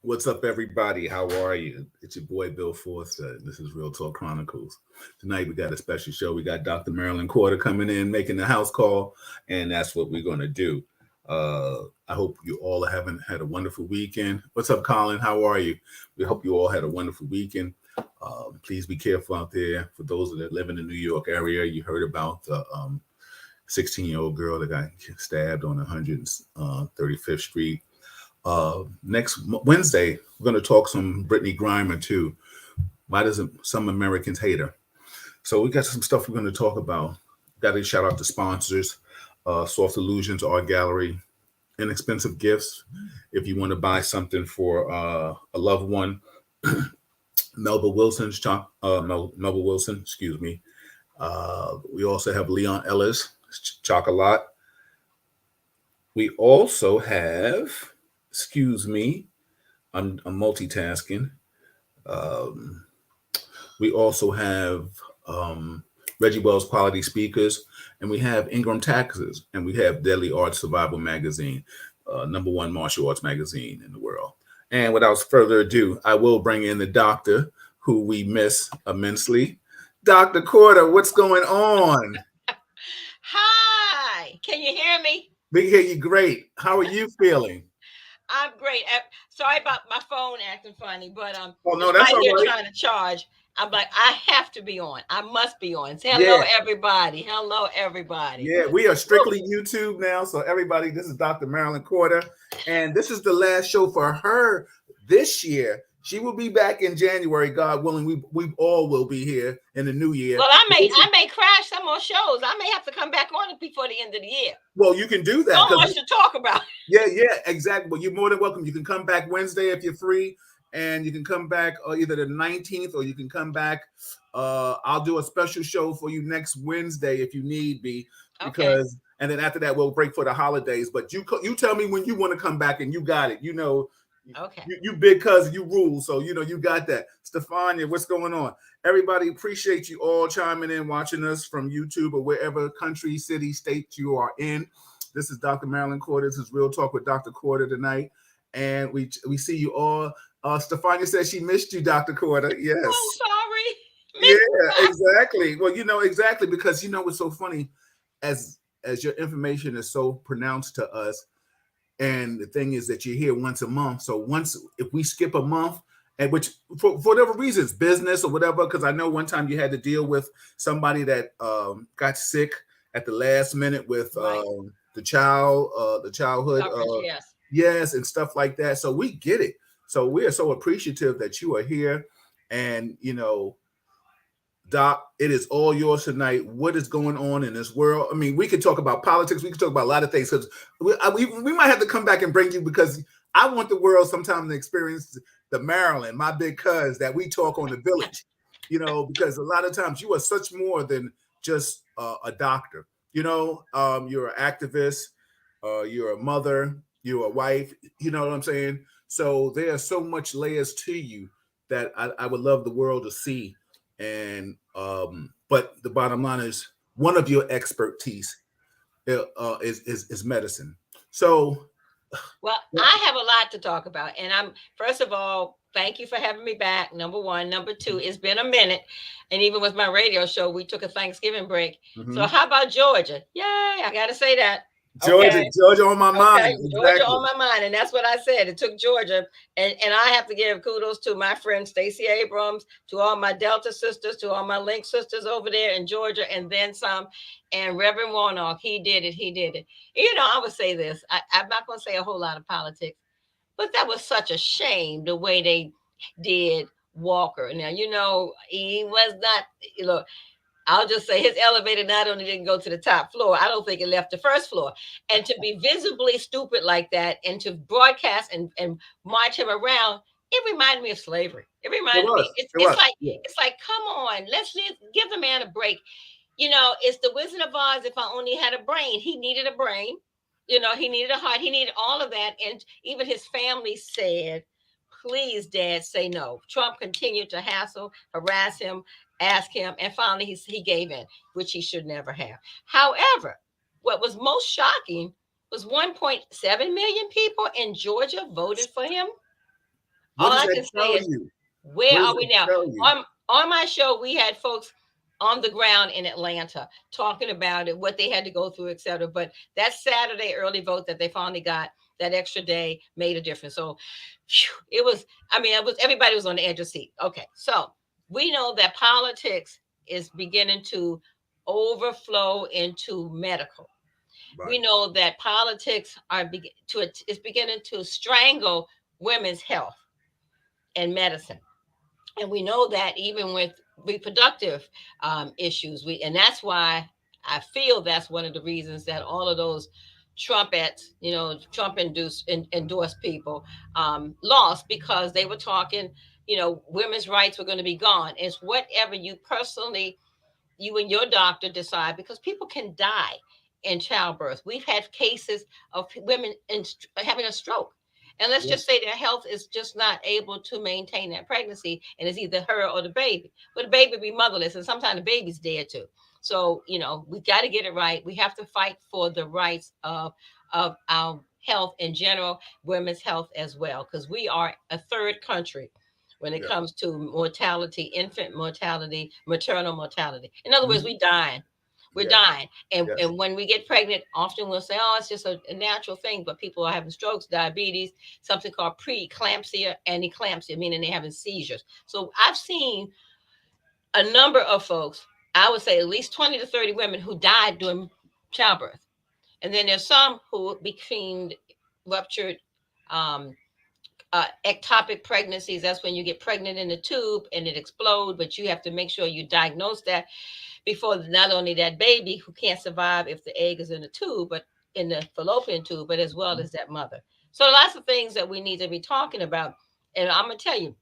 What's up, everybody? How are you? It's your boy Bill Forster. This is Real Talk Chronicles. Tonight we got a special show. We got Dr. Marilyn Quarter coming in, making the house call, and that's what we're going to do. I hope you all haven't had a wonderful weekend. What's up, Colin? How are you? We hope you all had a wonderful weekend. Please be careful out there. For those that live in the New York area, you heard about the 16-year-old girl that got stabbed on 135th Street. Next Wednesday, we're going to talk some Brittany Griner too. Why doesn't some Americans hate her? So we got some stuff we're going to talk about. Got to shout out to sponsors, Soft Illusions Art Gallery, Inexpensive Gifts. If you want to buy something for a loved one, Melba Wilson, excuse me. We also have Leon Ellis, Chocolat. We also have, excuse me, I'm multitasking. Um, we also have Reggie Wells Quality Speakers, and we have Ingram Taxes, and we have Deadly Arts Survival Magazine, number one martial arts magazine in the world. And without further ado, I will bring in the doctor who we miss immensely. Dr. Corder, what's going on? Hi, can you hear me? We hear you great. How are you feeling? I'm great. Sorry about my phone acting funny, but Oh, no, it's that's right all here right. trying to charge. I'm like, I have to be on. I must be on. Say hello, Yeah. everybody. Hello, everybody. Yeah, we are Woo. strictly YouTube now. So everybody, this is Dr. Marilyn Quarter, and this is the last show for her this year. She will be back in January, God willing. We all will be here in the new year. Well, I may crash some more shows. I may have to come back on it before the end of the year. Well, you can do that So because much to talk about. yeah, exactly. Well, you're more than welcome. You can come back Wednesday if you're free, and you can come back either the 19th or you can come back. I'll do a special show for you next Wednesday if you need be, Okay. because and then after that we'll break for the holidays. But you tell me when you want to come back, and you got it. Okay. You big cousin, you rule, so you got that. Stefania, what's going on? Everybody, appreciate you all chiming in, watching us from YouTube or wherever country, city, state you are in. This is Dr. Marilyn Corder. This is Real Talk with Dr. Corder tonight. And we see you all. Stefania says she missed you, Dr. Corder. Oh, Yes. sorry. Yeah, Missed you. exactly. Well, exactly, because what's so funny, as your information is so pronounced to us, and the thing is that you're here once a month. So once if we skip a month, and which for whatever reasons, business or whatever, because I know one time you had to deal with somebody that got sick at the last minute with Right. the childhood, Coverage, yes. yes, and stuff like that. So we get it. So we are so appreciative that you are here, and Doc, it is all yours tonight. What is going on in this world? I mean, we could talk about politics. We could talk about a lot of things because we might have to come back and bring you, because I want the world sometime to experience the Maryland, my big cuz that we talk on the village, because a lot of times you are such more than just a doctor. You're an activist, you're a mother, you're a wife, you know what I'm saying? So there are so much layers to you that I would love the world to see. And but the bottom line is one of your expertise is medicine. So Well, I have a lot to talk about. And first of all, thank you for having me back. Number one. Number two, it's been a minute. And even with my radio show, we took a Thanksgiving break. So, mhm. how about Georgia? Yay. I got to say that. Georgia, Okay. Georgia on my Okay, mind. Georgia Exactly. on my mind, and that's what I said. It took Georgia, and I have to give kudos to my friend Stacey Abrams, to all my Delta sisters, to all my Link sisters over there in Georgia, and then some. And Reverend Warnock, he did it. He did it. I would say this. I'm not going to say a whole lot of politics, but that was such a shame the way they did Walker. Now he was not. You know, I'll just say his elevator not only didn't go to the top floor, I don't think it left the first floor. And to be visibly stupid like that and to broadcast and march him around, it reminded me of slavery. It It reminded me, was. it's It it's was. like Yeah. it's like, come on, let's give the man a break. It's the Wizard of Oz. If I only had a brain, he needed a brain. He needed a heart. He needed all of that. And even his family said, please, Dad, say no. Trump continued to hassle, harass him, ask him, and finally he gave in, which he should never have. However, what was most shocking was 1.7 million people in Georgia voted for him. What All does I that can say tell is, you? where What does are we that now? tell you? On my show, we had folks on the ground in Atlanta talking about it, what they had to go through, etc. But that Saturday early vote that they finally got, that extra day made a difference. So it was, I mean, it was, everybody was on the edge of the seat. Okay, so we know that politics is beginning to overflow into medical. We Right. know that politics is beginning to strangle women's health and medicine, and we know that even with reproductive issues, we and that's why I feel that's one of the reasons that all of those trumpets, Trump endorsed people, lost, because they were talking, women's rights were going to be gone. It's whatever you and your doctor decide, because people can die in childbirth. We've had cases of women having a stroke. And let's just Yes. say their health is just not able to maintain that pregnancy, and it's either her or the baby. But the baby be motherless, and sometimes the baby's dead too. So, we got to get it right. We have to fight for the rights of our health in general, women's health as well, because we are a third country when it Yeah. comes to mortality, infant mortality, maternal mortality. In other words, Mhm. we dying. We're Yes. dying. And Yes. and when we get pregnant, often we'll say, oh, it's just a natural thing. But people are having strokes, diabetes, something called preeclampsia and eclampsia, meaning they're having seizures. So I've seen a number of folks, I would say at least 20 to 30 women who died during childbirth. And then there's some who became ruptured um, ectopic pregnancies. That's when you get pregnant in the tube and it explodes, but you have to make sure you diagnose that before not only that baby who can't survive if the egg is in the tube, but in the fallopian tube, but as well Mhm. as that mother. So lots of things that we need to be talking about. And I'm gonna tell you,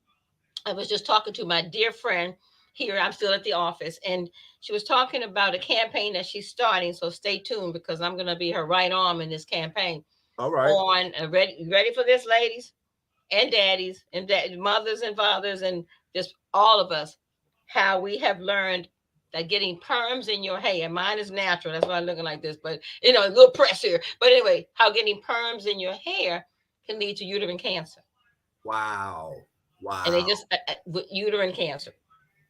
I was just talking to my dear friend here. I'm still at the office, and she was talking about a campaign that she's starting. So stay tuned, because I'm gonna be her right arm in this campaign. All right. On ready for this, ladies and daddies and mothers and fathers and just all of us, how we have learned that getting perms in your hair, mine is natural, that's why I'm looking like this, but a little press here. But anyway, how getting perms in your hair can lead to uterine cancer. Wow. And they Wow. just with uterine cancer.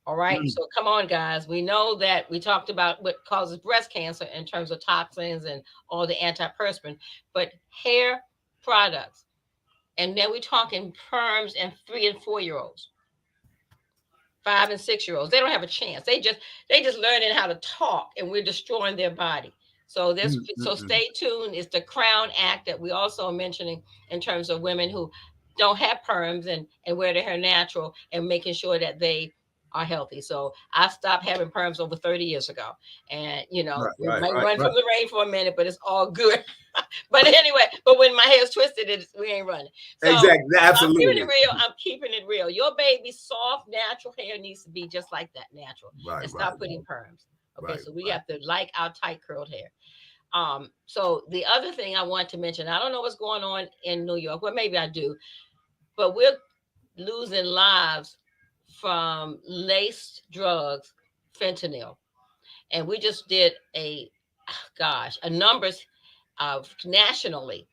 All right. Mm. So come on, guys. We know that we talked about what causes breast cancer in terms of toxins and all the antiperspirant, but hair products. And then we're talking perms and 3 and 4 year olds, 5 and 6 year olds. They don't have a chance. They just learning how to talk, and we're destroying their body. So Mm, mm, mm. stay tuned. It's the Crown Act that we also are mentioning in terms of women who don't have perms and wear their hair natural, and making sure that they are healthy. So I stopped having perms over 30 years ago. And Right. we Right. might Right. run Right. from the rain for a minute, but it's all good. But anyway, but when my hair's twisted, we ain't running. So Exactly. I'm keeping it Absolutely. real. I'm keeping it real. Your baby's soft, natural hair needs to be just like that, natural, Right. and Right. stop putting perms. Okay, Right. so we Right. have to like our tight curled hair. So the other thing I want to mention, I don't know what's going on in New York. Well, maybe I do, but we're losing lives from laced drugs, fentanyl. And we just did a numbers of nationally.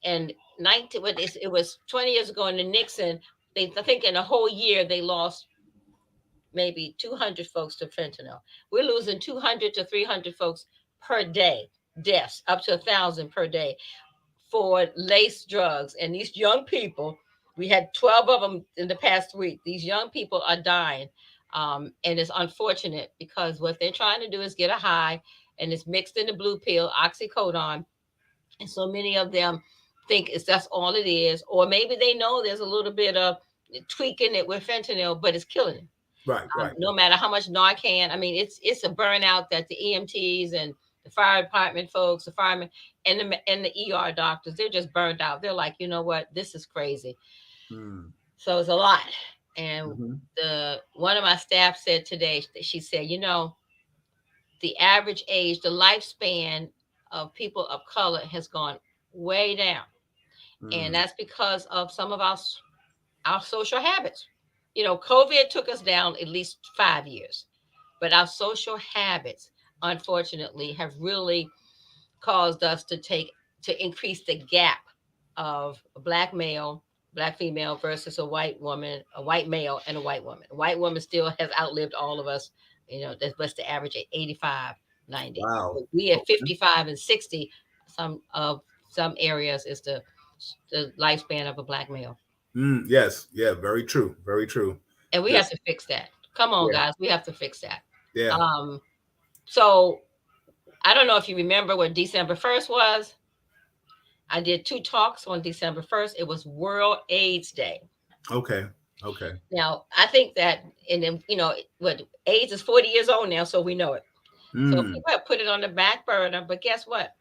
And 19, it was 20 years ago in the Nixon, I think in a whole year they lost maybe 200 folks to fentanyl. We're losing 200 to 300 folks per day, deaths up to 1,000 per day for lace drugs. And these young people, we had 12 of them in the past week. These young people are dying. And it's unfortunate, because what they're trying to do is get a high, and it's mixed in the blue pill, oxycodone. And so many of them think that's all it is. Or maybe they know there's a little bit of tweaking it with fentanyl, but it's killing them. Right. Right. No matter how much Narcan. I mean, it's a burnout that the EMTs and the fire department folks, the firemen, and the ER doctors, they're just burned out. They're like, you know what, this is crazy. Mm. So it's a lot. And Mm-hmm. the one of my staff said today, she said, the average age, the lifespan of people of color has gone way down, and Mm. that's because of some of our social habits. COVID took us down at least 5 years. But our social habits, unfortunately, have really caused us to increase the gap of black male black female versus a white woman, a white male and a white woman. A white woman still has outlived all of us. That's the average at 85, 90. Wow. But we at Okay. 55 and 60, some areas is the lifespan of a black male. Yes. Yeah. Very true. Very true. And we have Just to fix that. Come on, yeah. guys, we have to fix that. Yeah. Um, so I don't know if you remember what December 1st was. I did two talks on December 1st. It was World AIDS Day. Okay. Okay. Now, I think that, and then, what AIDS is 40 years old now, so we know it. So Mm, people have put it on the back burner, but guess what?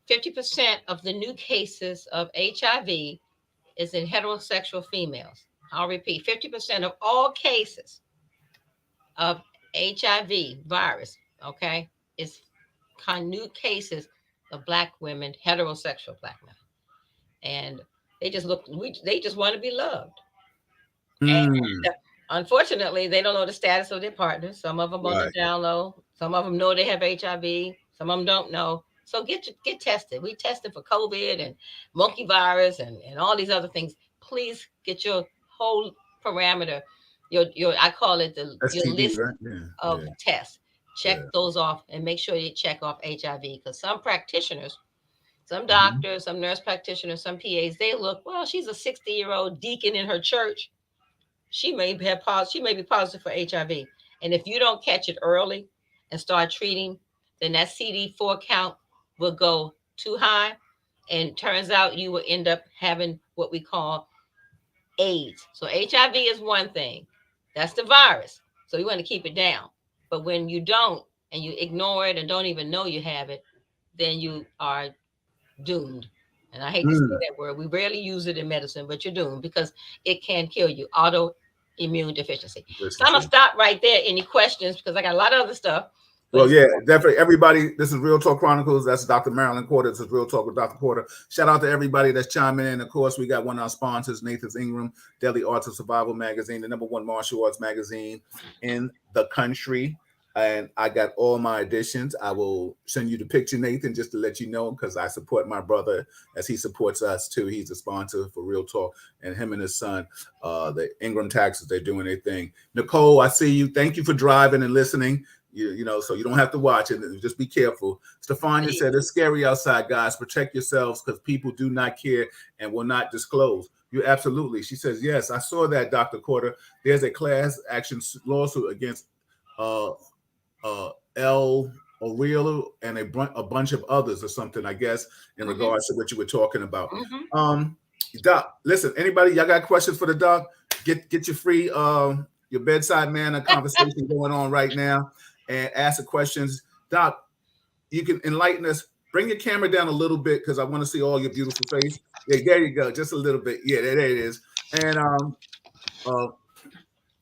50% of the new cases of HIV is in heterosexual females. I'll repeat, 50% of all cases of HIV virus, okay, is new cases of black women, heterosexual black women. And they just want to be loved. mm, Unfortunately, they don't know the status of their partners. Some of them on the right. down low. Some of them know they have HIV. Some of them don't know. So get tested. We tested for COVID and monkey virus and all these other things. Please get your whole parameter, your I call it your STD, list right? Yeah. of Yeah. tests. Check Yeah. those off and make sure you check off HIV because some practitioners, some Mhm. doctors, some nurse practitioners, some PAs, they look, well, she's a 60-year-old deacon in her church, she may be positive for HIV. And if you don't catch it early and start treating, then that CD4 count will go too high. And turns out you will end up having what we call AIDS. So HIV is one thing. That's the virus. So you want to keep it down. But when you don't and you ignore it and don't even know you have it, then you are doomed. And I hate to say Mm, that word. We rarely use it in medicine, but you're doomed because it can kill you. Autoimmune deficiency. So I'm gonna consistency. stop right there. Any questions? Because I got a lot of other stuff. But Well, it's yeah, definitely. Everybody, this is Real Talk Chronicles. That's Dr. Marilyn Porter. This is Real Talk with Dr. Porter. Shout out to everybody that's chiming in. Of course, we got one of our sponsors, Nathan's Ingram, Daily Arts of Survival magazine, the #1 martial arts magazine in the country. And I got all my editions. I will send you the picture, Nathan, just to let you know, because I support my brother as he supports us too. He's a sponsor for Real Talk, and him and his son, the Ingram Taxes, they're doing their thing. Nicole, I see you. Thank you for driving and listening. So you don't have to watch it. Just be careful. Stefania said it's scary outside, guys. Protect yourselves because people do not care and will not disclose. You absolutely. She says, yes, I saw that, Dr. Porter. There's a class action lawsuit against uh El Aurelio and a bunch of others or something, I guess, in mm-hmm, regards to what you were talking about. mm-hmm. Um, Doc, listen, anybody, y'all got questions for the doc? Get your free your bedside manner conversation going on right now and ask the questions. Doc, you can enlighten us. Bring your camera down a little bit because I want to see all your beautiful face. Yeah, there you go. Just a little bit. Yeah, there it is. And uh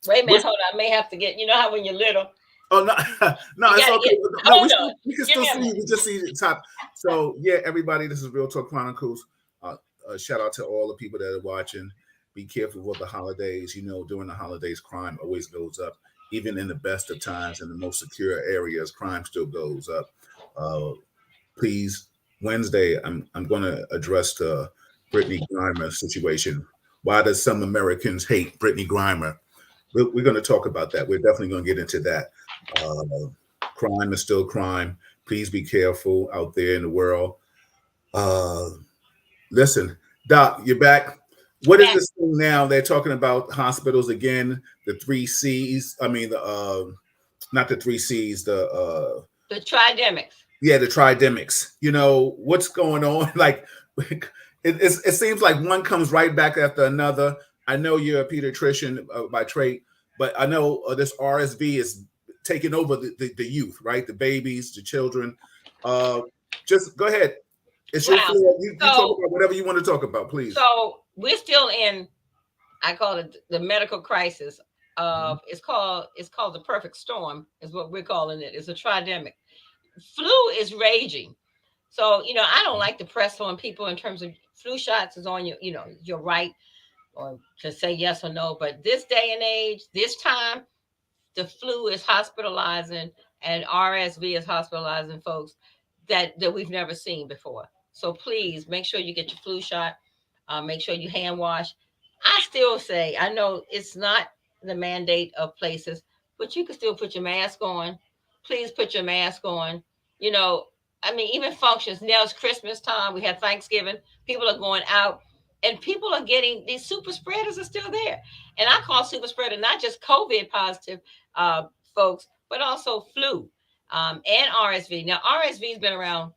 Wait a minute, what's hold on. I may have to get. You know how when you're little, oh no, no, you it's gotta okay. get. No, Hold on. we can Give still me a see you. minute. We just see the top. So yeah, everybody, this is Real Talk Chronicles. Shout out to all the people that are watching. Be careful with the holidays. During the holidays, crime always goes up. Even in the best of times, in the most secure areas, crime still goes up. Uh, please, Wednesday, I'm going to address the Brittany Griner situation. Why does some Americans hate Brittany Griner? We're going to talk about that. We're definitely going to get into that. Uh, Crime is still crime. Please be careful out there in the world. Uh, Listen, Doc, you're back. What is Back this thing now? They're talking about hospitals again. The three C's. I mean, the not the three C's. the tridemics. The tridemics. What's going on? Like, it seems like one comes right back after another. I know you're a pediatrician by trade, but I know this RSV is taking over the youth, right? The babies, the children. Uh, just go ahead. It's your Wow. floor. You talk So about whatever you want to talk about, please. so we're still in. I call it the medical crisis. Mhm. It's called the perfect storm. Is what we're calling it. It's a tridemic. Flu is raging. So, I don't like to press on people in terms of flu shots is on your right or to say yes or no. But this day and age, this time, the flu is hospitalizing and RSV is hospitalizing folks that we've never seen before. So please make sure you get your flu shot. Make sure you hand wash. I still say, I know it's not the mandate of places, but you can still put your mask on. Please put your mask on. You know, I mean, even functions. Now it's Christmas time. We have Thanksgiving. People are going out, and people are getting these super spreaders are still there. And I call super spreader not just COVID positive folks, but also flu and RSV. Now, RSV has been around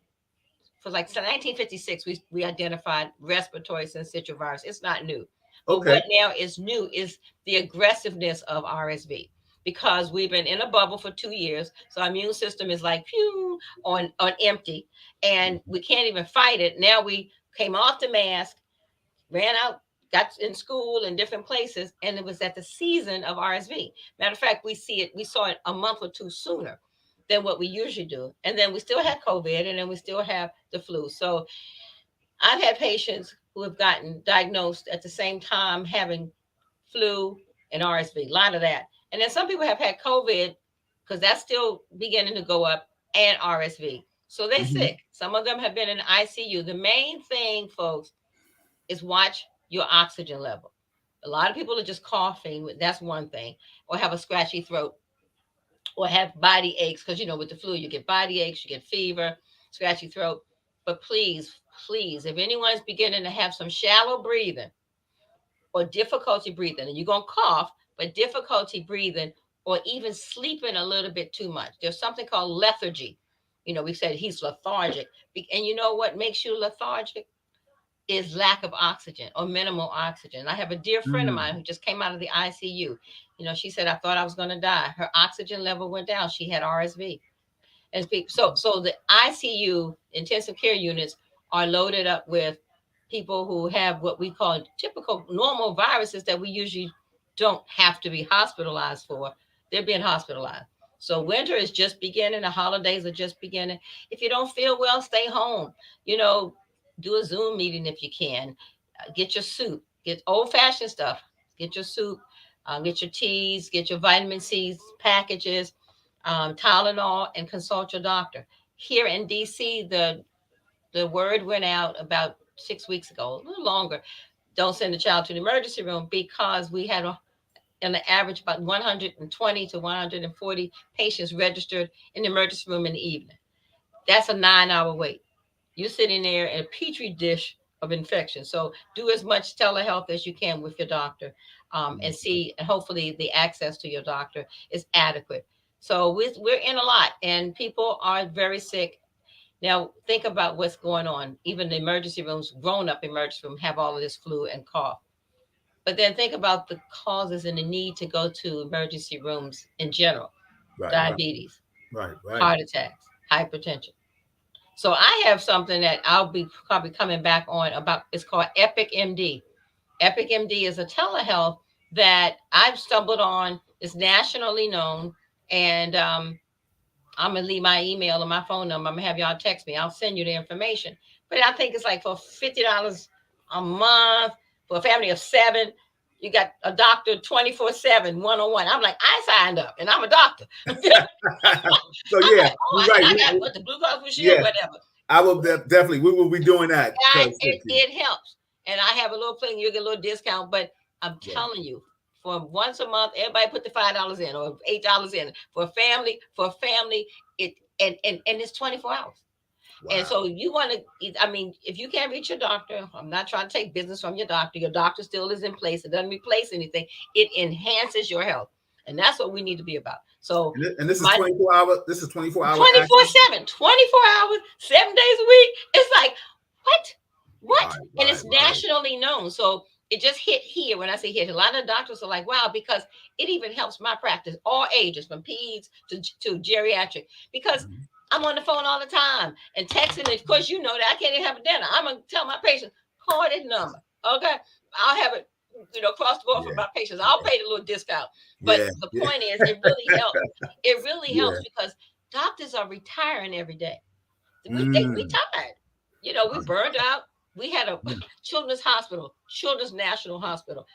for like 1956. We identified respiratory syncytial virus. It's not new. But Okay. what now is new is the aggressiveness of RSV because we've been in a bubble for 2 years. So our immune system is like pew on empty and we can't even fight it. Now we came off the mask, ran out, got in school in different places, and it was at the season of RSV. Matter of fact, we saw it a month or two sooner than what we usually do. And then we still had COVID and then we still have the flu. So I've had patients who have gotten diagnosed at the same time having flu and RSV, a lot of that. And then some people have had COVID because that's still beginning to go up and RSV. So they're Hmm. sick. Some of them have been in ICU. The main thing, folks, is watch your oxygen level. A lot of people are just coughing. That's one thing, or have a scratchy throat, or have body aches because with the flu you get body aches, you get fever, scratchy throat. But please, please, if anyone's beginning to have some shallow breathing or difficulty breathing, and you're gonna cough, but difficulty breathing or even sleeping a little bit too much, there's something called lethargy. We said he's lethargic, and you know what makes you lethargic? Is lack of oxygen or minimal oxygen. I have a dear friend of mine Mm. who just came out of the ICU. She said, I thought I was going to die. Her oxygen level went down. She had RSV. And so the ICU intensive care units are loaded up with people who have what we call typical normal viruses that we usually don't have to be hospitalized for. They're being hospitalized. So winter is just beginning. The holidays are just beginning. If you don't feel well, stay home. You know, do a Zoom meeting if you can. Get your soup. Get old fashioned stuff. Get your soup. Get your teas. Get your vitamin C packages, Tylenol, and consult your doctor. Here in DC, the word went out about 6 weeks ago, a little longer. Don't send a child to the emergency room because we had on the average about 120 to 140 patients registered in the emergency room in the evening. That's a 9 hour wait. You're sitting there in a petri dish of infection. So do as much telehealth as you can with your doctor, and see, and hopefully the access to your doctor is adequate. So we're in a lot, and people are very sick. Now think about what's going on. Even the emergency rooms, grown-up emergency room, have all of this flu and cough. But then think about the causes and the need to go to emergency rooms in general: Right, right, diabetes, right, right. heart attacks, hypertension. So I have something that I'll be probably coming back on about. It's called Epic MD. Epic MD is a telehealth that I've stumbled on. It's nationally known, and I'm gonna leave my email and my phone number. I'm gonna have y'all text me. I'll send you the information. But I think it's like for $50 a month for a family of seven. You got a doctor 24/7, 1-on-1. I'm like, I signed up, and I'm a doctor. I'm So yeah, like, oh, you're and right. I got what the Blue Cross Blue Shield, Yeah, whatever. I will definitely. We will be doing that. And 'Cause, it helps. And I have a little thing, you get a little discount, but I'm yeah. telling you, for once a month, everybody put the $5 in or $8 in for a family. It and it's 24 hours. And Wow. so you want to, I mean, if you can't reach your doctor, I'm not trying to take business from your doctor. Your doctor still is in place. It doesn't replace anything. It enhances your health. And that's what we need to be about. So And this is my 24 hour. This is 24 hour 24 access. 7, 24 hours, 7 days a week. It's like, what? Right, What? And right, it's right. nationally known. So it just hit here. When I say hit, a lot of doctors are like, wow, because it even helps my practice, all ages, from peds to geriatric, because Mhm. I'm on the phone all the time and texting. Of course, you know that I can't even have a dinner. I'm going to tell my patients, call this number. Okay. I'll have it, across the board for Yeah, my patients. I'll yeah, pay the little discount. But yeah, the yeah, point is, it really helps. It really yeah. helps because doctors are retiring every day. We Mm. tired. We burned out. We had a Yeah. children's hospital, Children's National Hospital.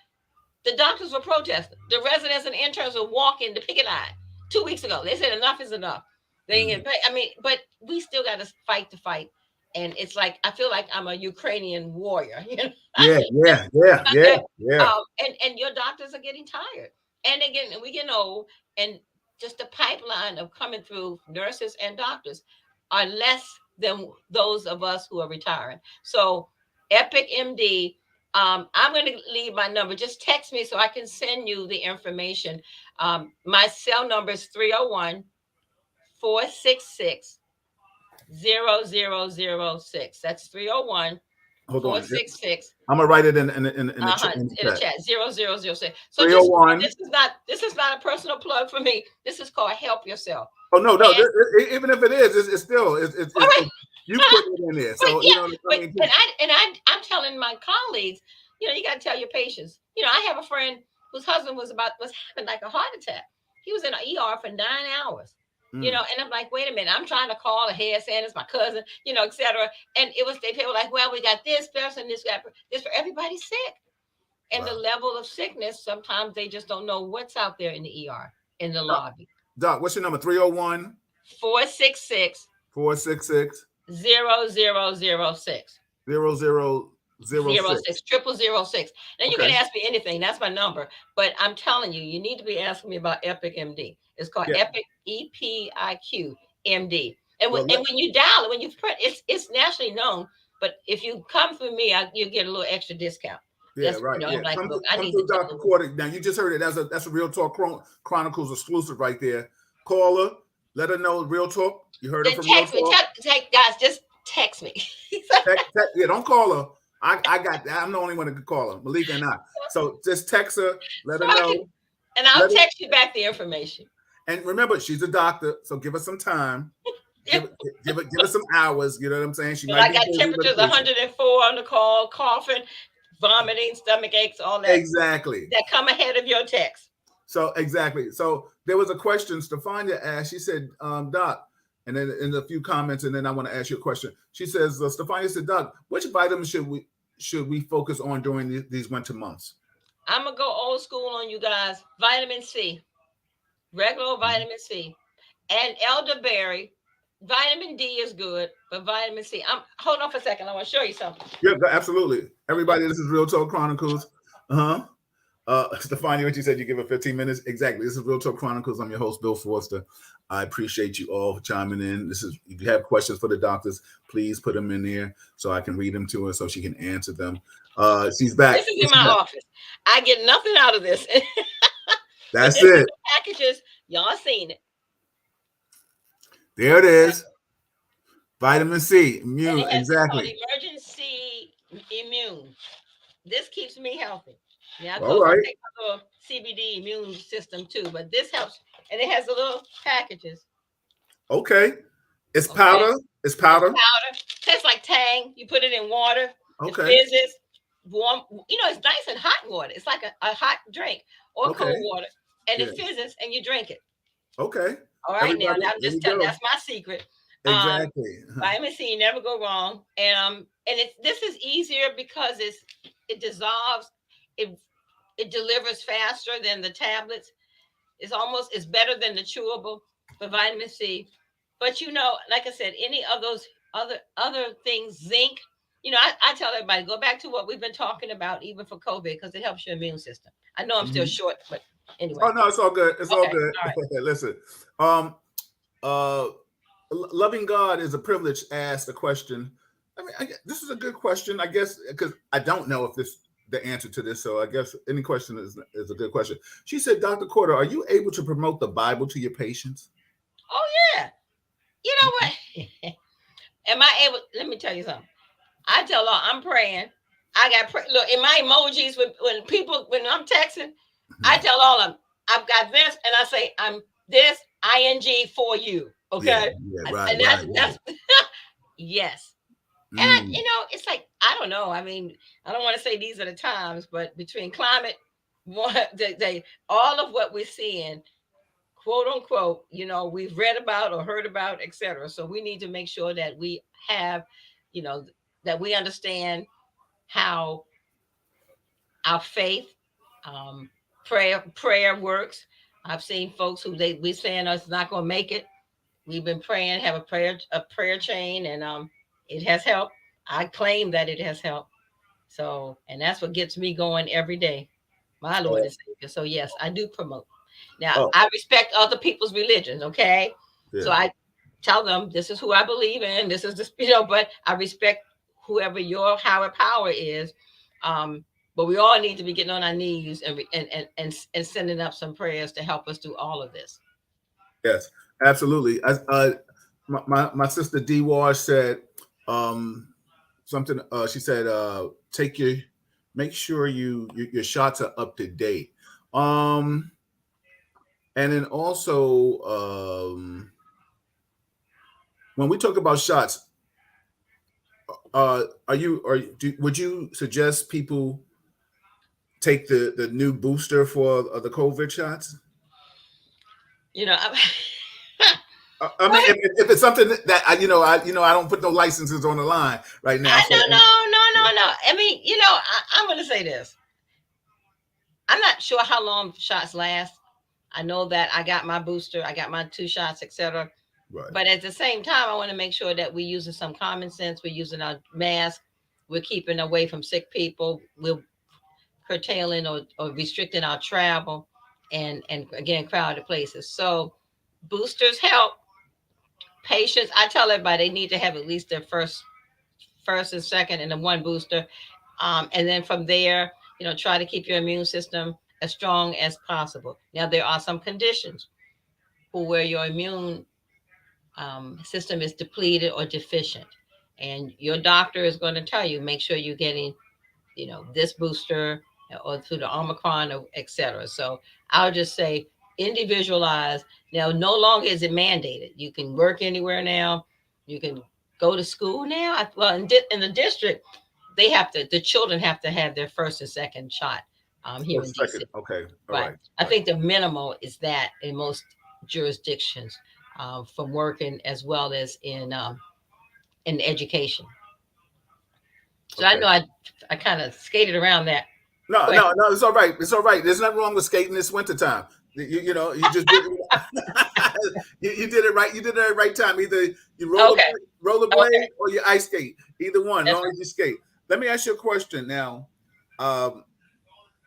The doctors were protesting. The residents and interns were walking the picket line 2 weeks ago. They said enough is enough. They Mm. didn't get paid. I mean, but we still got to fight the fight. and it's like I feel like I'm a Ukrainian warrior. You know, Yeah, yeah, yeah, yeah, yeah. and your doctors are getting tired, and again, we get old, and just the pipeline of coming through nurses and doctors are less than those of us who are retiring. So, Epic MD. I'm going to leave my number. Just text me so I can send you the information. My cell number is 301 466 0006. That's 301 Hold four on. six six. I'm gonna write it in In the the chat. chat 0006. So just 301. this is not a personal plug for me. This is called Help Yourself. Oh no, no. And Even if it is, it's still all right, you put it in there. but So yeah, I mean, I'm telling my colleagues, you got to tell your patients. I have a friend whose husband was having like a heart attack. He was in an ER for 9 hours. And I'm like, wait a minute, I'm trying to call ahead saying it's my cousin, etc. And they were like, well, we got this person, this guy, this for everybody's sick. And wow. the level of sickness, sometimes they just don't know what's out there in the ER, in the lobby. Doc, what's your number? 301 466 466 0006. 0006. 0006. Now you Okay. can ask me anything. That's my number. But I'm telling you, you need to be asking me about Epic MD. It's called Epic EPIQ MD. And when you dial it, when you print, it's nationally known. But if you come through me, you get a little extra discount. Yeah, That's, right. I'm like, come look, I need through to Dr. Quarter. Now you just heard it. That's a Real Talk Chronicles exclusive right there. Call her, let her know Real Talk. You heard her from Real Talk. Guys, just text me. Yeah, don't call her. I'm the only one that could call her, Malika and I. So just text her, let her know. And I'll text you back the information. And remember, she's a doctor, so give her some time. Give her some hours. You know what I'm saying? She might I got temperatures 104 on the call, coughing, vomiting, stomach aches, all that. Exactly. That come ahead of your text. So exactly. So there was a question Stefania asked. She said, Doc, and then in a few comments, and then I want to ask you a question. She says, Stefania said, Doc, which vitamins should we focus on during these winter months? I'm gonna go old school on you guys. Vitamin C, regular vitamin C, and elderberry. Vitamin D is good, but vitamin C. Hold on for a second. I want to show you something. Yeah, absolutely. Everybody, this is Real Talk Chronicles. Stefania, what you said, you give her 15 minutes. Exactly. This is Real Talk Chronicles. I'm your host, Bill Forster. I appreciate you all chiming in. If you have questions for the doctors, please put them in there so I can read them to her so she can answer them. She's back. This is in my office. I get nothing out of this. That's it. Packages, y'all seen it. There it is. Vitamin C, immune, exactly. Emergency immune. This keeps me healthy. Yeah, all right. Take a little CBD immune system too, but this helps, and it has the little packages. Okay, it's powder. It's powder. Tastes like Tang. You put it in water. Okay. It fizzes. Warm. It's nice and hot water. It's like a hot drink or cold water, and it fizzes, and you drink it. Okay. All right. Everybody, now I'm just telling. That's my secret. Exactly. Vitamin C, never go wrong, and this is easier because it dissolves. It delivers faster than the tablets. It's better than the chewable for vitamin C. But like I said, any of those other things, zinc. I tell everybody, go back to what we've been talking about, even for COVID, because it helps your immune system. I know I'm still short, but anyway. Oh no, it's all good. It's all good. All right. Listen, loving God is a privilege. Asked a question. I mean, this is a good question, I guess, because I don't know if the answer to this. So I guess any question is a good question. She said, Dr. Corder, are you able to promote the Bible to your patients? Oh yeah. You know what? Am I able? Let me tell you something. I tell her I'm praying. I got look in my emojis when I'm texting. I tell all of them I've got this, and I say I'm this ing for you. Okay. Yeah, right. And that's yes. And it's like, I don't know. I mean, I don't want to say these are the times, but between climate, all of what we're seeing, quote unquote, we've read about or heard about, etc. So we need to make sure that we have, that we understand how our faith, prayer works. I've seen folks who we saying it's not going to make it. We've been praying, have a prayer chain, and It has helped. I claim that it has helped. So, and that's what gets me going every day. My Lord Oh, and Savior. So, yes, I do promote. Now, oh, I respect other people's religions, okay? So yeah. I tell them this is who I believe in. This is the, but I respect whoever your higher power is. Um, but we all need to be getting on our knees and sending up some prayers to help us through all of this. Yes, absolutely. My sister D Wash said um, something. She said, "Take your, make sure your shots are up to date." Um, and then also, when we talk about shots, would you suggest people take the new booster for the COVID shots? You know, I mean, right? if it's something that I don't put no licenses on the line right now. I So, no, no, no, no, no. I mean, I'm going to say this. I'm not sure how long shots last. I know that I got my booster, I got my 2 shots, etc. right. But at the same time, I want to make sure that we're using some common sense. We're using our mask. We're keeping away from sick people. We're curtailing or restricting our travel, and again, crowded places. So boosters help. Patients, I tell everybody they need to have at least their first and second and the one booster, and then from there, try to keep your immune system as strong as possible. Now there are some conditions where your immune system is depleted or deficient, and your doctor is going to tell you make sure you're getting this booster or through the Omicron or etc. So I'll just say individualize. Now, no longer is it mandated. You can work anywhere now. You can go to school now. Well, in the district, the children have to have their first and second shot Oh, here in DC. second. Okay. All But right. I Right. think the minimal is that in most jurisdictions, from working as well as in education. So I Okay. know I kind of skated around that No, question. no, no. It's all right. It's all right. There's nothing wrong with skating this wintertime. You just did you did it right. You did it at the right time. Either you Okay. Okay. rollerblade or you ice skate. Either one, as That's long as you skate. Let me ask you a question now. Um,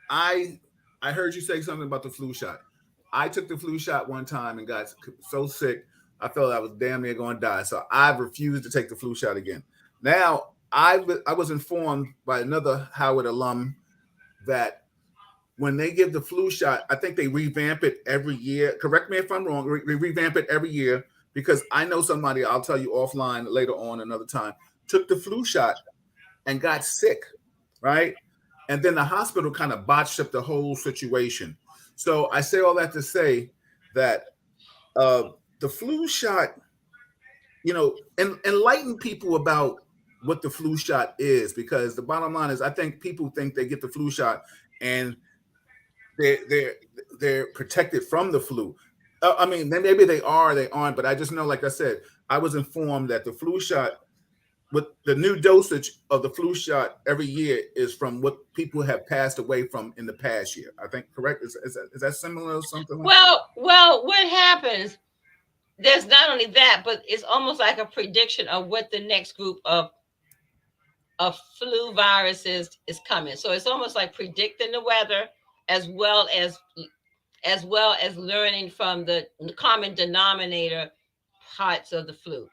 I I heard you say something about the flu shot. I took the flu shot one time and got so sick I felt I was damn near going to die. So I refused to take the flu shot again. Now I was informed by another Howard alum that when they give the flu shot, I think they revamp it every year. Correct me if I'm wrong. They revamp it every year because I know somebody. I'll tell you offline later on another time. Took the flu shot and got sick, right? And then the hospital kind of botched up the whole situation. So I say all that to say that uh, the flu shot, enlighten people about what the flu shot is, because the bottom line is I think people think they get the flu shot and they're they're protected from the flu. I mean, maybe they are, they aren't, but I just know, like I said, I was informed that the flu shot with the new dosage of the flu shot every year is from what people have passed away from in the past year. I think correct. Is that similar or something like that? Well, what happens? There's not only that, but it's almost like a prediction of what the next group of flu viruses is coming. So it's almost like predicting the weather as well as learning from the common denominator parts of the flu.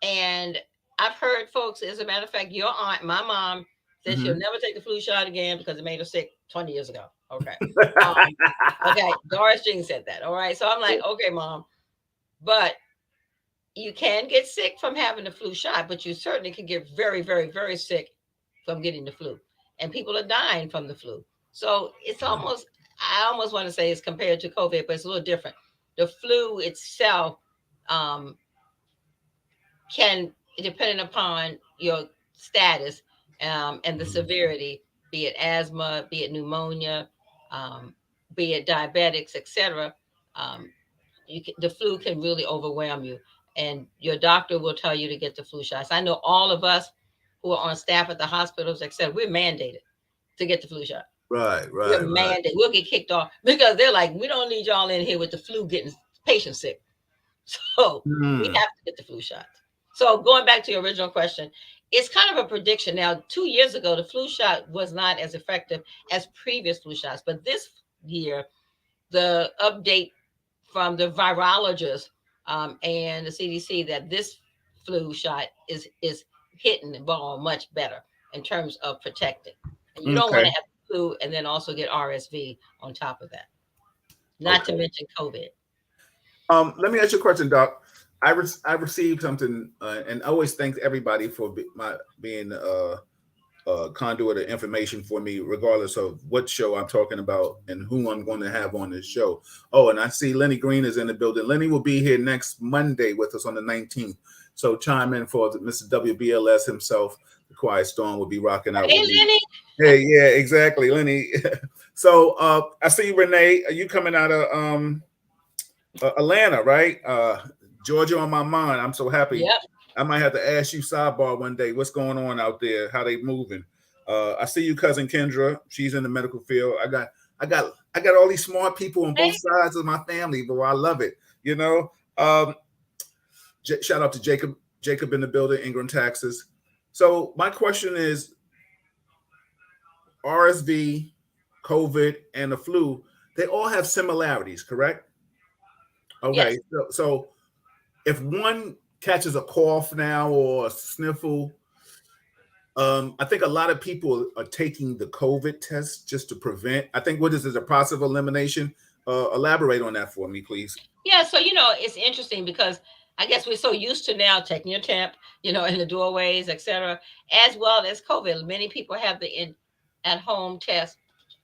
And I've heard folks, as a matter of fact, your aunt, my mom, said she'll Mm-hmm. never take the flu shot again because it made her sick 20 years ago. Okay. Um, okay. Doris Jean said that. All right. So I'm like, okay, mom. But you can get sick from having the flu shot, but you certainly can get very, very, very sick from getting the flu. And people are dying from the flu. So it's almost, I almost want to say it's compared to COVID, but it's a little different. The flu itself um, can, depending upon your status and the severity, be it asthma, be it pneumonia, um, be it diabetics, etc. Um, the flu can really overwhelm you, and your doctor will tell you to get the flu shots. I know all of us who are on staff at the hospitals, etc. We're mandated to get the flu shot. Right, We're right, right. mandated. We'll get kicked off because they're like, we don't need y'all in here with the flu getting patients sick. So we Hmm. have to get the flu shot. So going back to your original question, it's kind of a prediction. Now, 2 years ago, the flu shot was not as effective as previous flu shots, but this year, the update from the virologist and the CDC that this flu shot is hitting the ball much better in terms of protecting. And you don't want Okay. to have flu and then also get RSV on top of that. Not to Okay. mention COVID. Let me ask you a question, Doc. I received something, and I always thank everybody for being conduit of information for me, regardless of what show I'm talking about and who I'm going to have on this show. Oh, and I see Lenny Green is in the building. Lenny will be here next Monday with us on the 19th. So chime in for Mr. WBLS himself. The Quiet Storm will be rocking out Hey, with me. Lenny. Hey, yeah, exactly, Lenny. So I see Renee. Are you coming out of Atlanta, right? Georgia on my mind. I'm so happy. Yep. I might have to ask you sidebar one day. What's going on out there? How they moving? I see you, cousin Kendra. She's in the medical field. I got all these smart people on Hey. both sides of my family, but I love it. You know. Shout out to Jacob. Jacob in the building, Ingram, Texas. So my question is, RSV, COVID, and the flu, they all have similarities, correct? Yes. Okay. So if one catches a cough now or a sniffle, I think a lot of people are taking the COVID test just to prevent. I think what is a process of elimination? Elaborate on that for me, please. Yeah. So, it's interesting because I guess we're so used to now taking your temp, in the doorways, etc., as well as COVID. Many people have the at home test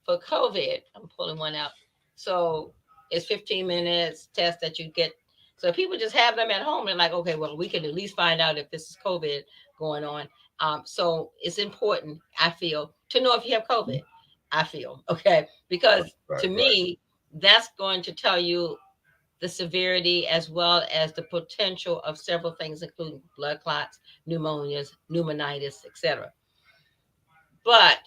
for COVID. I'm pulling one out. So it's 15 minutes test that you get. So people just have them at home and like, okay, well, we can at least find out if this is COVID going on. So it's important, I feel, to know if you have COVID. I feel okay Right, because right, to right. me, that's going to tell you the severity as well as the potential of several things, including blood clots, pneumonias, pneumonitis, etc. But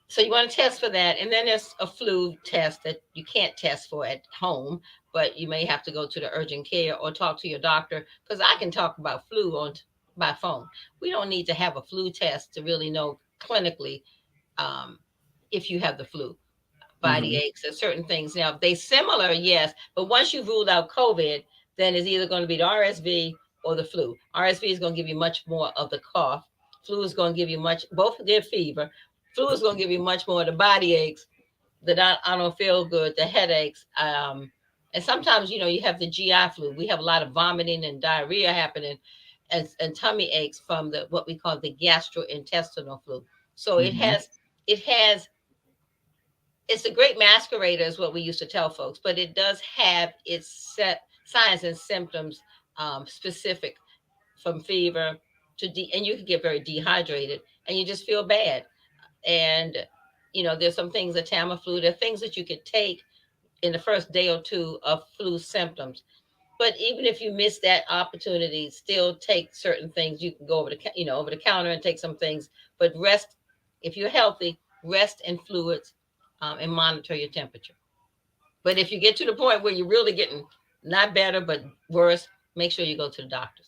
so you want to test for that, and then there's a flu test that you can't test for at home, but you may have to go to the urgent care or talk to your doctor because I can talk about flu on by phone. We don't need to have a flu test to really know clinically um, if you have the flu, body Mm-hmm. aches, and certain things. Now, if they similar, yes, but once you've ruled out COVID, then it's either going to be the RSV or the flu. RSV is going to give you much more of the cough. Flu is going to give you much, both give fever. Flu is going to give you much more of the body aches, the I don't feel good, the headaches. And sometimes, you have the GI flu. We have a lot of vomiting and diarrhea happening and tummy aches from the what we call the gastrointestinal flu. So Mm-hmm. it has it's a great masquerader is what we used to tell folks, but it does have its set signs and symptoms specific from fever and you can get very dehydrated and you just feel bad. And there's some things, the Tamiflu, there are things that you could take in the first day or two of flu symptoms. But even if you miss that opportunity, still take certain things. You can go over the counter and take some things, but rest if you're healthy, rest in fluids and monitor your temperature. But if you get to the point where you're really getting not better but worse, make sure you go to the doctors.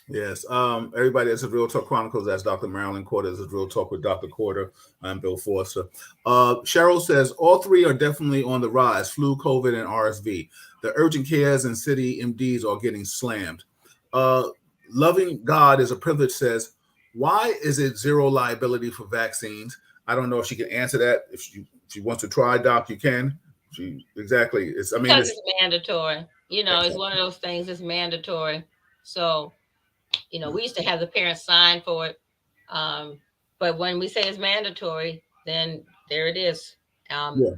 Yes. Everybody, that's a Real Talk Chronicles. That's Dr. Marilyn Quarter. This is Real Talk with Dr. Quarter. I'm Bill Forster. Cheryl says all three are definitely on the rise: flu, COVID, and RSV. The urgent cares and city MDs are getting slammed. Uh, Loving God is a privilege says, why is it zero liability for vaccines? I don't know if she can answer that. If she wants to try, Doc, you can. Exactly. It's. I mean, Because it's. it's mandatory. It's one of those things, it's mandatory. So, we used to have the parents sign for it. Um, but when we say it's mandatory, then there it is. Um, Yeah.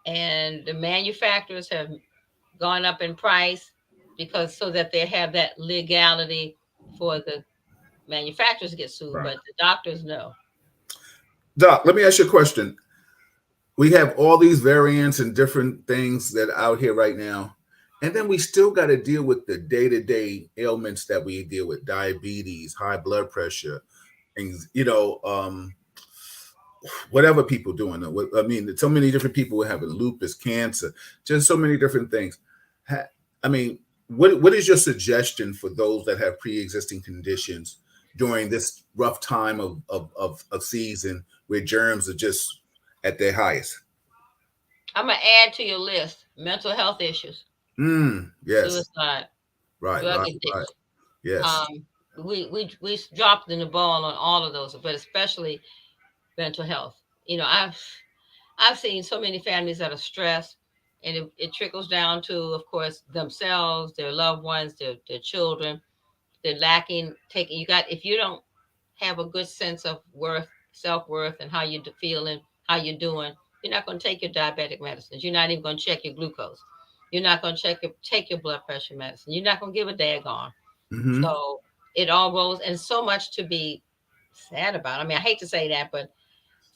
and the manufacturers have gone up in price because so that they have that legality for the manufacturers to get sued, Right. but the doctors know. Doc, let me ask you a question. We have all these variants and different things that are out here right now. And then we still got to deal with the day-to-day ailments that we deal with: diabetes, high blood pressure, things, whatever people doing. I mean, so many different people having lupus, cancer, just so many different things. I mean, what is your suggestion for those that have pre-existing conditions during this rough time of season where germs are just at their highest? I'm gonna add to your list mental health issues, Yes. suicide, Right, drug right, right. addiction. Yes. We dropped in the ball on all of those, but especially mental health. I've seen so many families that are stressed, and it trickles down to, of course, themselves, their loved ones, their children. They're lacking taking. You got if you don't have a good sense of worth, self worth, and how you're feeling, how you're doing, you're not going to take your diabetic medicines. You're not even going to check your glucose. You're not going to take your blood pressure medicine. You're not going to give a daggone. Mm-hmm. So it all goes, and so much to be sad about. I mean, I hate to say that, but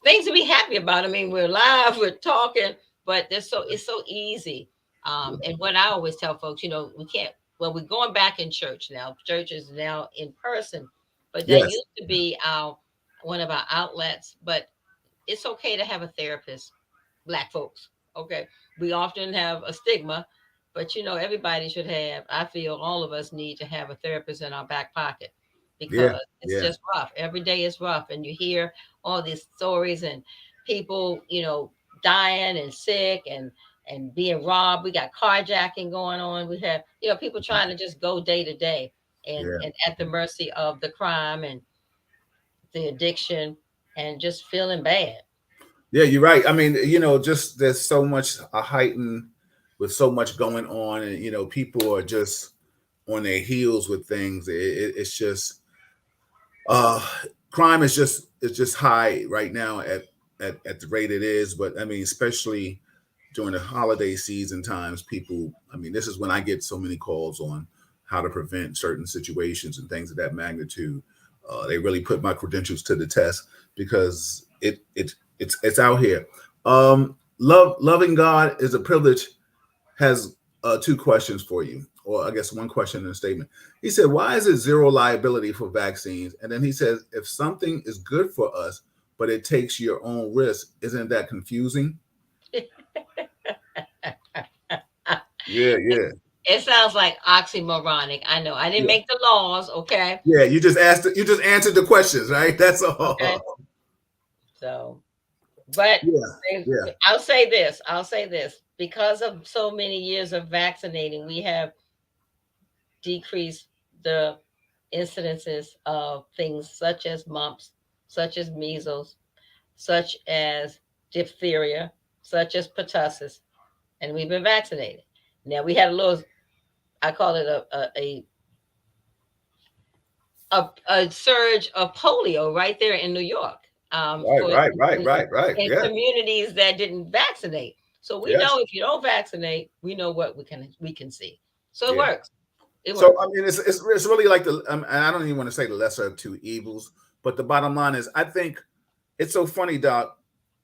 things to be happy about. I mean, we're live, we're talking, but it's so easy. And what I always tell folks, we can't. Well, we're going back in church now. Church is now in person, but that Yes. used to be our one of our outlets. But it's okay to have a therapist, Black folks. Okay, we often have a stigma, but everybody should have. I feel all of us need to have a therapist in our back pocket Yeah. because it's Yeah. just rough. Every day is rough, and you hear all these stories and people, dying and sick and being robbed. We got carjacking going on. We have people trying to just go day to day Yeah. and at the mercy of the crime and the addiction and just feeling bad. Yeah, you're right. I mean, just there's so much a heightened with so much going on, and people are just on their heels with things. It's just uh crime is just high right now at the rate it is. But I mean, especially during the holiday season times, people. I mean, this is when I get so many calls on how to prevent certain situations and things of that magnitude. They really put my credentials to the test because it's out here. Loving God is a privilege. Has two questions for you, or I guess one question and a statement. He said, "Why is it zero liability for vaccines?" And then he says, "If something is good for us, but it takes your own risk, isn't that confusing?" Yeah, yeah, It sounds like oxymoronic. I know. I didn't yeah, make the laws, okay? yeah. You just asked. You just answered the questions, right? That's Okay. all. So, but Yeah, yeah, I'll say this. Because of so many years of vaccinating, we have decreased the incidences of things such as mumps, such as measles, such as diphtheria, such as pertussis, and we've been vaccinated. Now we had a little, I call it a surge of polio right there in New York, right, for right, right, right, right. in Yeah, communities that didn't vaccinate. So we yes, know if you don't vaccinate, we know what we can see. So it yeah. works. It So works. I mean, it's really like and I don't even want to say the lesser of two evils, but the bottom line is, I think it's so funny, Doc,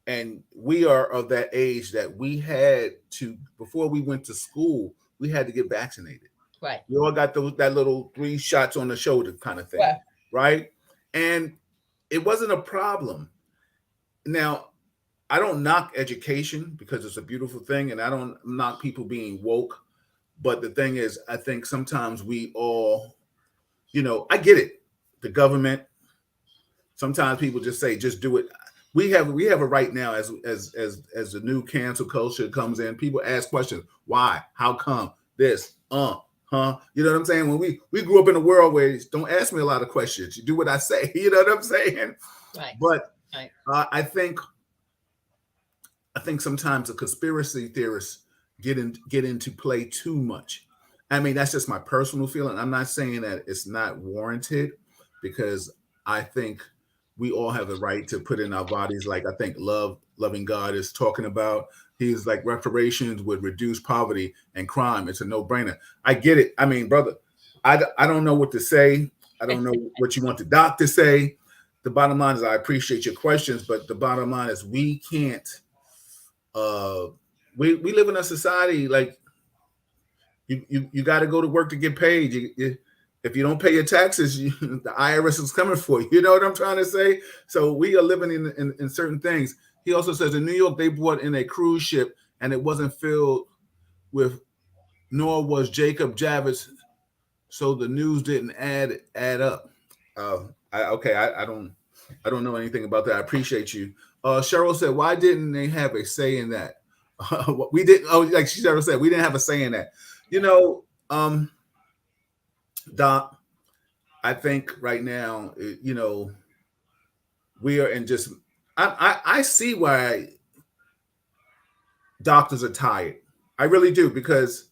and we are of that age that we had to before we went to school, we had to get vaccinated. Right. We all got that little 3 shots on the shoulder kind of thing, Right. right? And it wasn't a problem. Now, I don't knock education because it's a beautiful thing, and I don't knock people being woke. But the thing is, I think sometimes we all, I get it. The government, sometimes people just say, just do it. We have a right now as the new cancel culture comes in. People ask questions. Why? How come? This? Huh? You know what I'm saying? When we grew up in a world where don't ask me a lot of questions. You do what I say. You know what I'm saying? Right. But Right. I think sometimes the conspiracy theorists get into play too much. I mean, that's just my personal feeling. I'm not saying that it's not warranted because I think we all have the right to put in our bodies, like I think loving God is talking about. He's like reparations would reduce poverty and crime. It's a no-brainer. I get it. I mean, brother, I don't know what to say. I don't know what you want the doc to say. The bottom line is I appreciate your questions, but the bottom line is we can't uh we live in a society like you got to go to work to get paid. If you don't pay your taxes, the IRS is coming for you. You know what I'm trying to say? So we are living in certain things. He also says in New York they brought in a cruise ship and it wasn't filled with nor was Jacob Javits, so the news didn't add up. Okay, I don't know anything about that. I appreciate you. Cheryl said, why didn't they have a say in that? We didn't. Oh, like Cheryl said, we didn't have a say in that. You know, Doc, I think right now, you know, we are in just. I see why doctors are tired. I really do, because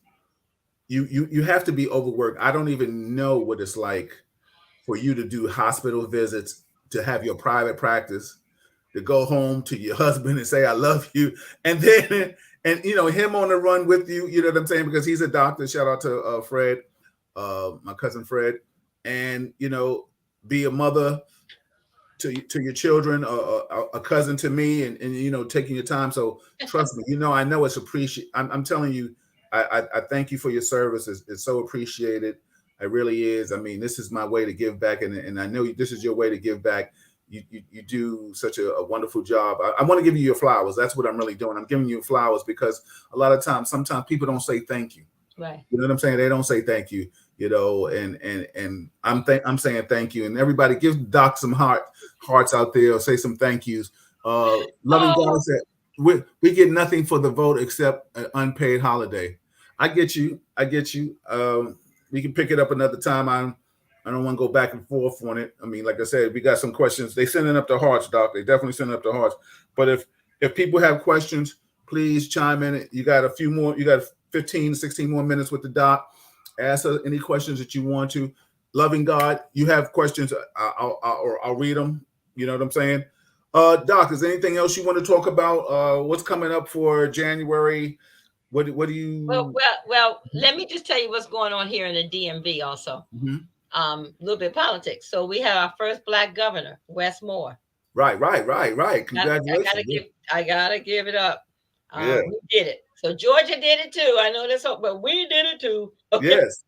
you have to be overworked. I don't even know what it's like for you to do hospital visits, to have your private practice, to go home to your husband and say I love you, and then and you know him on the run with you. You know what I'm saying? Because he's a doctor. Shout out to Fred, my cousin Fred, and you know, be a mother to your children, a cousin to me, and you know, taking your time. So trust me, you know, I know it's appreciated. I'm telling you, I thank you for your service. It's so appreciated. It really is. I mean, this is my way to give back, and I know this is your way to give back. You do such a wonderful job. I want to give you your flowers. That's what I'm really doing. I'm giving you flowers because a lot of times, sometimes people don't say thank you. Right. You know what I'm saying? They don't say thank you. You know, and I'm saying thank you, and everybody give Doc some hearts out there, or say some thank yous. Loving God said, we get nothing for the vote except an unpaid holiday. I get you. I get you. We can pick it up another time. I don't want to go back and forth on it. I mean, like I said, we got some questions. They sending up their hearts, Doc. They definitely sending up their hearts. But if people have questions, please chime in. You got a few more. You got 15, 16 more minutes with the Doc. Ask us any questions that you want to. Loving God, you have questions, I'll read them. You know what I'm saying? Doc, is there anything else you want to talk about? What's coming up for January? What do you? Well. Let me just tell you what's going on here in the DMV also. Mhm. A little bit of politics. So we have our first Black governor, Wes Moore. Right. Congratulations. I gotta give it up. Yeah. We did it. So Georgia did it too. I know this, but we did it too. Okay. Yes.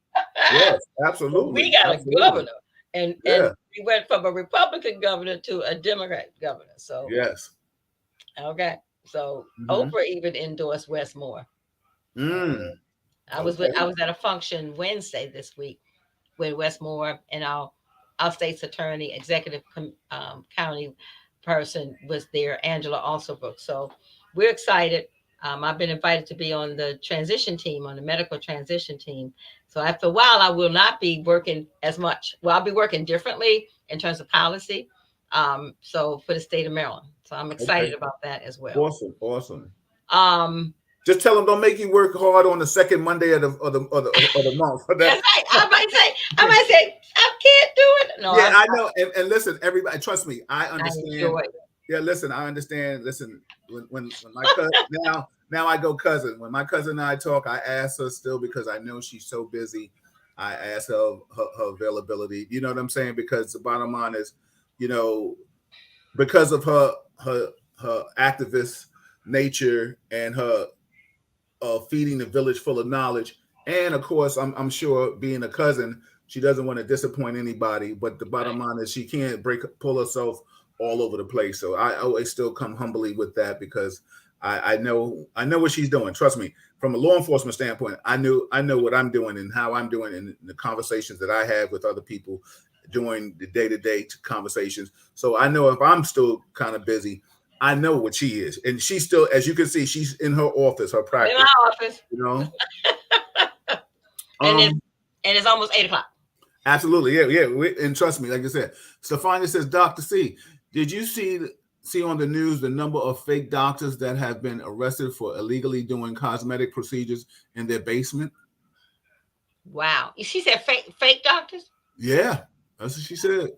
Yes. Absolutely. We got Absolutely. a governor, and Yeah. we went from a Republican governor to a Democrat governor. So Yes. okay. So Mhm. Oprah even endorsed Wes Moore. Mm. I was Okay. at a function Wednesday this week with Wes Moore and our state's attorney, executive county person was there, Angela Alsobrook. So we're excited. I've been invited to be on the transition team, on the medical transition team. So after a while, I will not be working as much. Well, I'll be working differently in terms of policy. So for the state of Maryland. So I'm Okay. excited about that as well. Awesome. Awesome. Um, Just tell them don't make you work hard on the second Monday of the month. that's right. I might say, I can't do it. No, Yeah, I know. And listen, everybody, trust me, I I understand. enjoy it. Yeah, listen, I understand. Listen, when my cousin now I go cousin. When my cousin and I talk, I ask her still because I know she's so busy. I ask her availability. You know what I'm saying? Because the bottom line is, you know, because of her activist nature and her feeding the village full of knowledge. And of course, I'm sure being a cousin, she doesn't want to disappoint anybody. But the bottom Right. line is she can't pull herself all over the place. So I always still come humbly with that because I know what she's doing. Trust me, from a law enforcement standpoint, I know what I'm doing and how I'm doing in the conversations that I have with other people during the day-to-day conversations. So I know if I'm still kind of busy, I know what she is. And she's still, as you can see, she's in her office, her In practice, my office, you know. and it's Um, almost 8 o'clock. absolutely. Yeah. And trust me, like I said, Stefania says, Dr. C, did you see on the news the number of fake doctors that have been arrested for illegally doing cosmetic procedures in their basement? Wow. She said fake doctors. Yeah, that's what she said.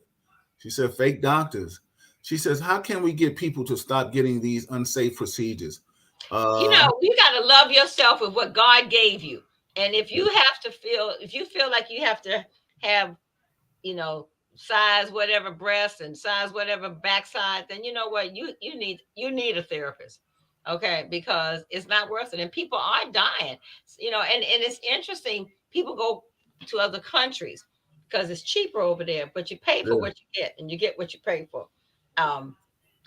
She said fake doctors. She says, how can we get people to stop getting these unsafe procedures? Uh, You got to love yourself with what God gave you. And if you feel like you have to have, you know, size whatever breast and size whatever backside, then you know what, you need a therapist. Okay, because it's not worth it. And people are dying, and it's interesting. People go to other countries because it's cheaper over there, but you pay for yeah. what you get and you get what you pay for. Um,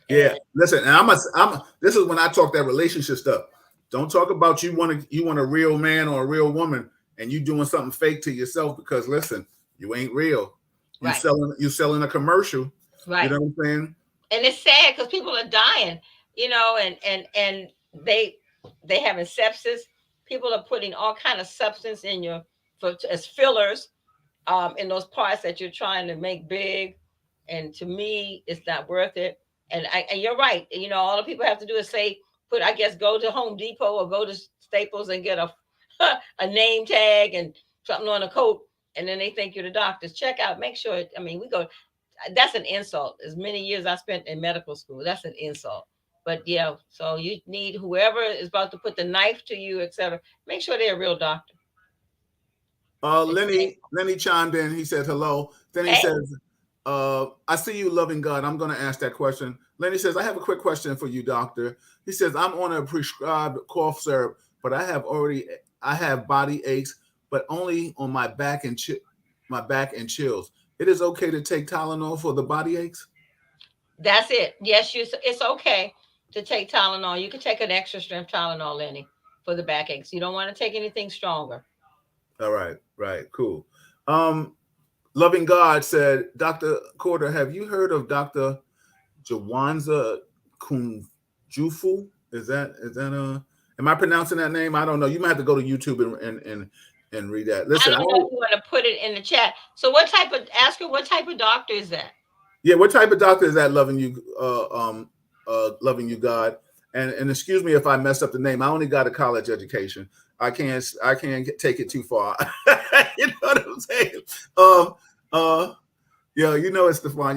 Yeah, and listen, and I'm. This is when I talk that relationship stuff. Don't talk about you want a real man or a real woman. and you doing something fake to yourself because listen, you ain't real. Right. You selling a commercial. You Right. know what I'm saying? And it's sad because people are dying, and they having sepsis. People are putting all kind of substance in your for as fillers in those parts that you're trying to make big. And to me, it's not worth it. And you're right. All the people have to do is say, I guess, go to Home Depot or go to Staples and get a a name tag and something on a coat, and then they think you're the doctors. Check out, make sure. I mean, we go. That's an insult. As many years I spent in medical school, that's an insult. But yeah, so you need whoever is about to put the knife to you, etc. Make sure they're a real doctor. Lenny chimed in. He said hello. Then he Hey, says, I see you loving God. I'm going to ask that question. Lenny says, I have a quick question for you, doctor. He says, I'm on a prescribed cough syrup, but I have body aches, but only on my back and chills. It is okay to take Tylenol for the body aches? that's it. Yes, it's okay to take Tylenol. You can take an extra strength Tylenol, Lenny, for the backaches. You don't want to take anything stronger. All right, right, cool. Loving God said, Dr. Corder, have you heard of Dr. Jawanza Kunjufu? Is that am I pronouncing that name? I don't know. You might have to go to YouTube and read that. I Listen, don't know if you want to put it in the chat. So ask her what type of doctor is that? yeah, what type of doctor is that? Loving you, God. And excuse me if I messed up the name. I only got a college education. I can't take it too far. You know what I'm saying? Yeah, it's Stefan.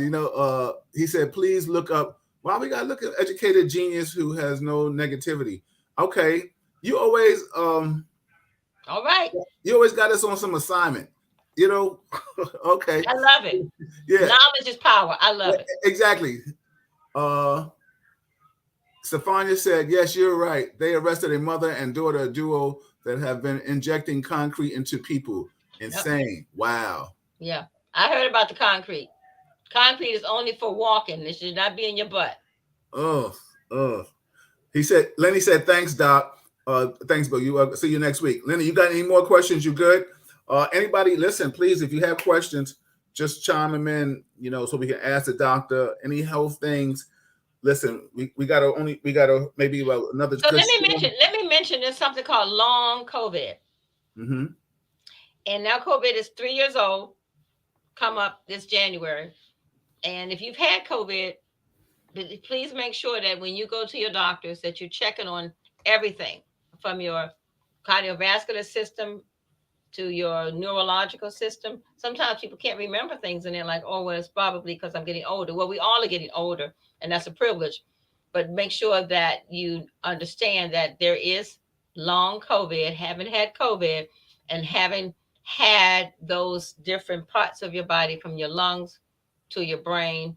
He said, please look up. Why we gotta look at educated genius who has no negativity? Okay, you always all right. You always got us on some assignment. Okay. I love it. Yeah. Knowledge is power. I love it. Exactly. Stefania said, yes, you're right. They arrested a mother and daughter duo that have been injecting concrete into people. Insane. Yep. Wow. Yeah. I heard about the concrete. Concrete is only for walking. It should not be in your butt. Oh. Lenny said, thanks, Doc. Thanks, Bill. See you next week. Lenny, you got any more questions? You good? Anybody, listen, please, if you have questions, just chime them in, so we can ask the doctor any health things. Listen, we gotta maybe another. So let me mention there's something called long COVID. Mm-hmm. And now COVID is 3 years old, come up this January. And if you've had COVID, please make sure that when you go to your doctors that you're checking on everything from your cardiovascular system to your neurological system. Sometimes people can't remember things and they're like, oh, well, it's probably because I'm getting older. Well, we all are getting older, and that's a privilege. But make sure that you understand that there is long COVID, having had COVID, and having had those different parts of your body, from your lungs to your brain,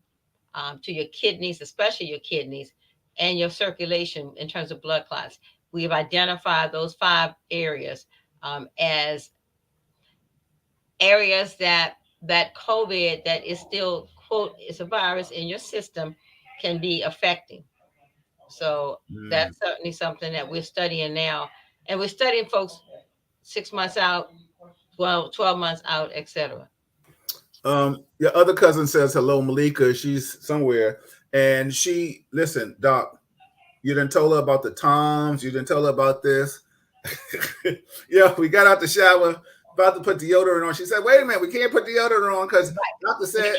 to your kidneys, especially your kidneys, and your circulation in terms of blood clots. We have identified those 5 areas as areas that COVID, that is still, quote, is a virus in your system, can be affecting. So that's certainly something that we're studying now. And we're studying folks 6 months out, 12 months out, etc. Your other cousin says hello, Malika. She's somewhere. And listen, Doc, you didn't tell her about the Toms. You didn't tell her about this. Yeah, we got out the shower, about to put deodorant on. She said, wait a minute, we can't put deodorant on because doctor said,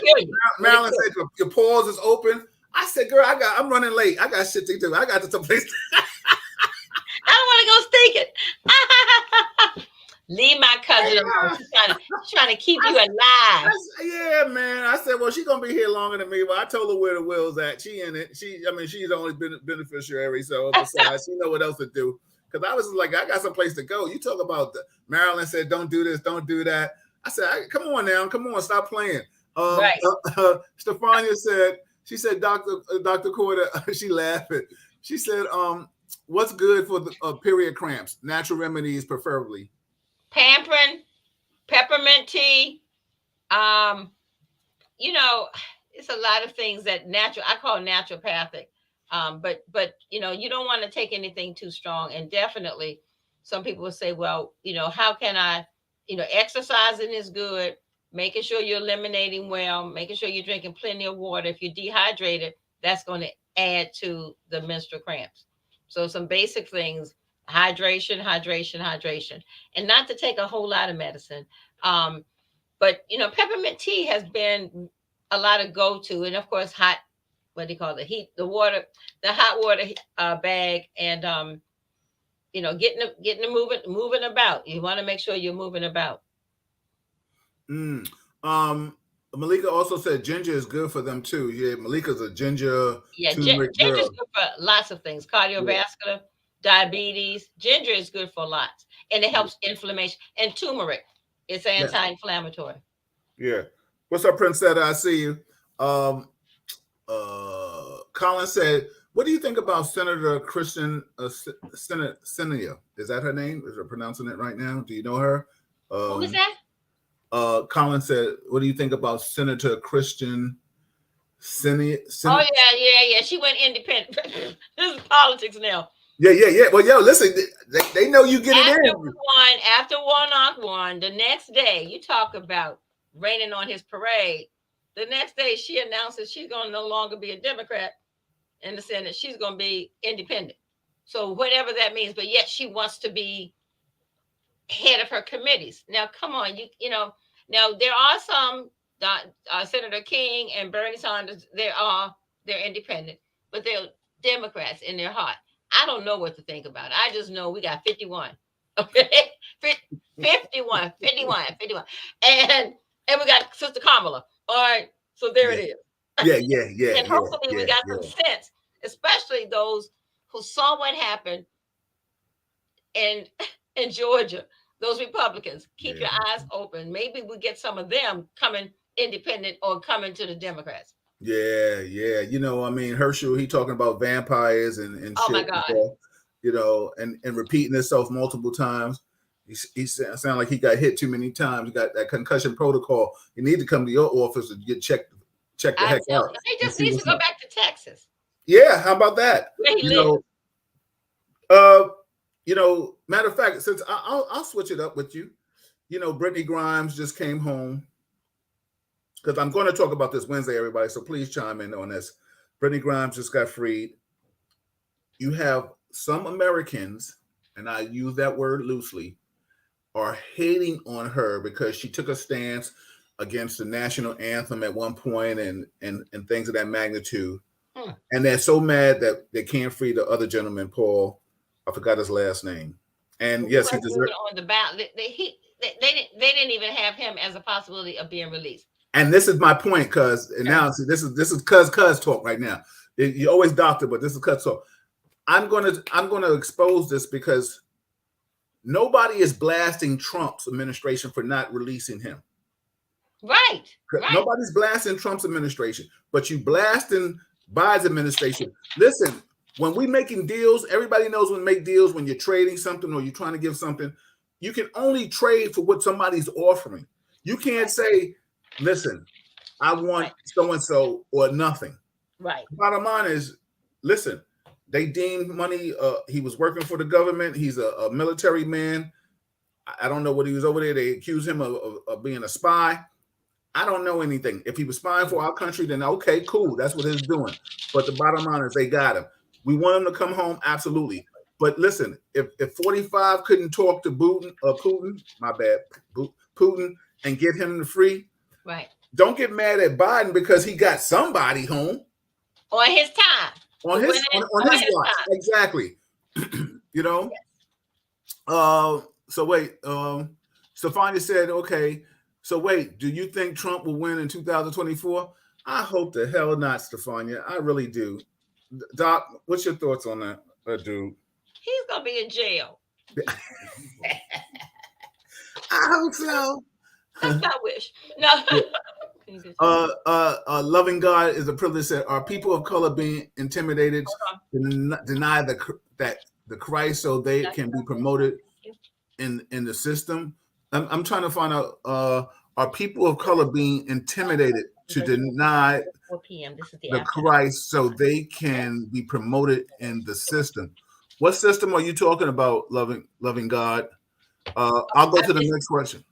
Marilyn said your pores is open. I said, girl, I'm running late. I got shit to do. I got to some place. I don't want to go stink it. Leave my cousin alone. She's trying to keep you alive. Yeah, man. I said, well, she's gonna be here longer than me. Well, I told her where the will's at. She in it. She's the only beneficiary. So besides, she know what else to do. Because I was like, I got some place to go. You talk about Marilyn said, don't do this, don't do that. I said, come on now, come on, stop playing. Right. Stefania said, she said, Dr. Corder, she laughed. She said, what's good for the period cramps? Natural remedies, preferably. Pamprin, peppermint tea. It's a lot of things that I call naturopathic. But you don't want to take anything too strong, and definitely some people will say, well, how can I, exercising is good, making sure you're eliminating well, making sure you're drinking plenty of water. If you're dehydrated, that's going to add to the menstrual cramps. So some basic things: hydration, hydration, hydration, and not to take a whole lot of medicine. But peppermint tea has been a lot of go to, and of course, hot. What do you call it? Heat the water, the hot water bag, and getting the moving about. You want to make sure you're moving about. Mm. Malika also said ginger is good for them too. Yeah, Malika's a ginger Yeah, turmeric ginger is girl. good for lots of things: Yeah, cardiovascular, diabetes. Ginger is good for lots, and it yeah, helps inflammation. And turmeric, it's yeah. anti-inflammatory. Yeah. What's up, Princetta? I see you. Um, Colin said, "What do you think about Senator Christian Senate Senia? Is that her name? Is I pronouncing it right now? Do you know her?" Who is Um, that? Colin said, "What do you think about Senator Christian Senia?" Oh yeah. She went independent. This is politics now. Yeah. Well, yo, listen, they know you get it in. After Warnock won, the next day, you talk about raining on his parade. The next day, she announces she's going to no longer be a Democrat in the Senate. She's going to be independent. So whatever that means, but yet she wants to be head of her committees. Now, come on, Now there are some Senator King and Bernie Sanders. They're independent, but they're Democrats in their heart. I don't know what to think about it. I just know we got 51. Okay, 51, 51, 51, and we got Sister Kamala. All right, so there Yeah, it is. yeah, And hopefully we got some yeah. sense, especially those who saw what happened in in Georgia. Those Republicans, keep Yeah. your eyes open. Maybe we get some of them coming independent or coming to the Democrats. Yeah. I mean, Herschel, he talking about vampires and Oh my shit, God. and repeating himself multiple times. He sound like he got hit too many times. He got that concussion protocol. You need to come to your office and get check the I heck tell out you, he and just see needs to what's go up. back to Texas, Yeah, how about that? where he You lives. know, uh, matter of fact, since I'll switch it up with you. Brittany Grimes just came home because I'm going to talk about this Wednesday, everybody. So please chime in on this. Brittany Grimes just got freed. You have some Americans, and I use that word loosely, are hating on her because she took a stance against the national anthem at one point and things of that magnitude. Hmm. And they're so mad that they can't free the other gentleman, Paul. I forgot his last name. And He yes, he wasn't even deserved. on the ballot. They didn't even have him as a possibility of being released. And this is my point, cuz and now see this is cuz talk right now. You always doctor, but this is cuz talk. I'm gonna expose this because nobody is blasting Trump's administration for not releasing him. Right. Nobody's blasting Trump's administration, but you blasting Biden's administration. Listen, when we making deals, everybody knows when make deals when you're trading something or you're trying to give something, you can only trade for what somebody's offering. You can't say, listen, I want so and so or nothing. Right. Bottom line is, listen, they deemed money. He was working for the government. He's a military man. I don't know what he was over there. They accused him of being a spy. I don't know anything. If he was spying for our country, then okay, cool. That's what he's doing. But the bottom line is they got him. We want him to come home, absolutely. But listen, if 45 couldn't talk to Putin, my bad, Putin, and get him to free, right? Don't get mad at Biden because he got somebody home on his time, on his watch. Time. Exactly. Yes. So wait. Stefania said, okay. So wait, do you think Trump will win in 2024? I hope the hell not, Stefania. I really do. Doc, what's your thoughts on that, dude? He's gonna be in jail. I hope so. That's my wish. No. Loving God is a privilege. That are people of color being intimidated, deny that the Christ so they can be promoted in the system. I'm trying to find out. Are people of color being intimidated to deny 4 p.m. This is the Christ so they can be promoted in the system? What system are you talking about? Loving God. I'll go to the next question.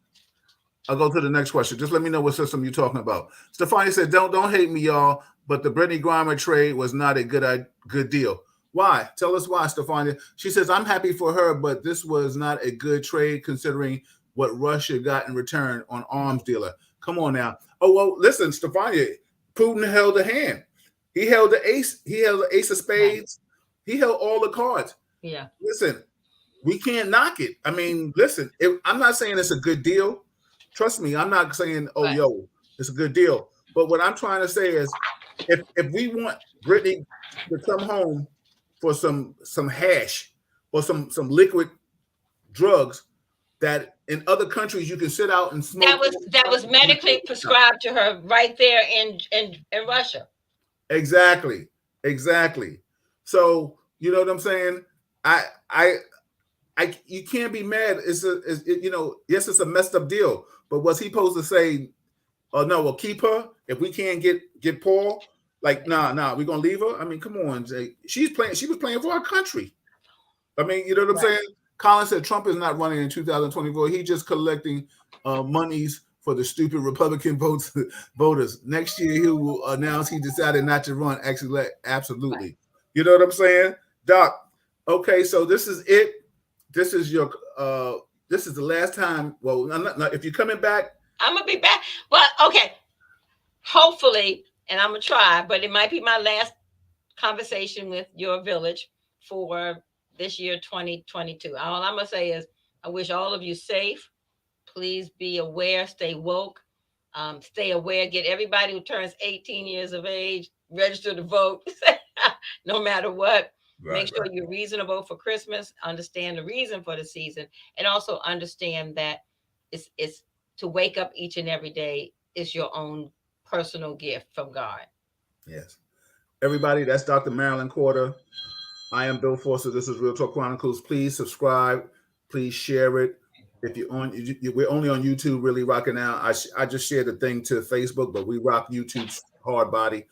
I'll go to the next question. Just let me know what system you're talking about. Stefani said, "Don't hate me, y'all, but the Brittany Griner trade was not a good deal. Why? Tell us why, Stefani." She says, "I'm happy for her, but this was not a good trade considering what Russia got in return on arms dealer." Come on now. Oh well, listen, Stefani. Putin held a hand. He held the ace. He held the ace of spades. He held all the cards. Yeah. Listen, we can't knock it. I mean, listen. I'm not saying it's a good deal. Trust me, I'm not saying, "Oh, yo, it's a good deal." But what I'm trying to say is, if we want Brittany to come home for some hash or some liquid drugs that in other countries you can sit out and smoke. That was medically prescribed to her right there in Russia. Exactly. So you know what I'm saying? You can't be mad. Yes, it's a messed up deal. But was he supposed to say, "Oh no, we'll keep her if we can't get Paul"? Like, nah, we're gonna leave her. I mean, come on, Jay. She was playing for our country. I mean, you know what I'm saying? Colin said Trump is not running in 2024. He's just collecting monies for the stupid Republican voters. Next year, he will announce he decided not to run. Actually, absolutely. You know what I'm saying, Doc? Okay, so this is it. This is your. This is the last time. Well, if you're coming back, I'm gonna be back. Well, okay. Hopefully, and I'm gonna try, but it might be my last conversation with your village for this year 2022. All I'm gonna say is I wish all of you safe. Please be aware, stay woke, stay aware, get everybody who turns 18 years of age register to vote no matter what. Make sure you're reasonable for Christmas, understand the reason for the season, and also understand that it's to wake up each and every day is your own personal gift from God. Yes. Everybody, that's Dr. Marilyn Quarter. I am Bill Forster. This is Real Talk Chronicles. Please subscribe. Please share it. If you're on, we're only on YouTube, really rocking out. I just shared the thing to Facebook, but we rock YouTube's hard body.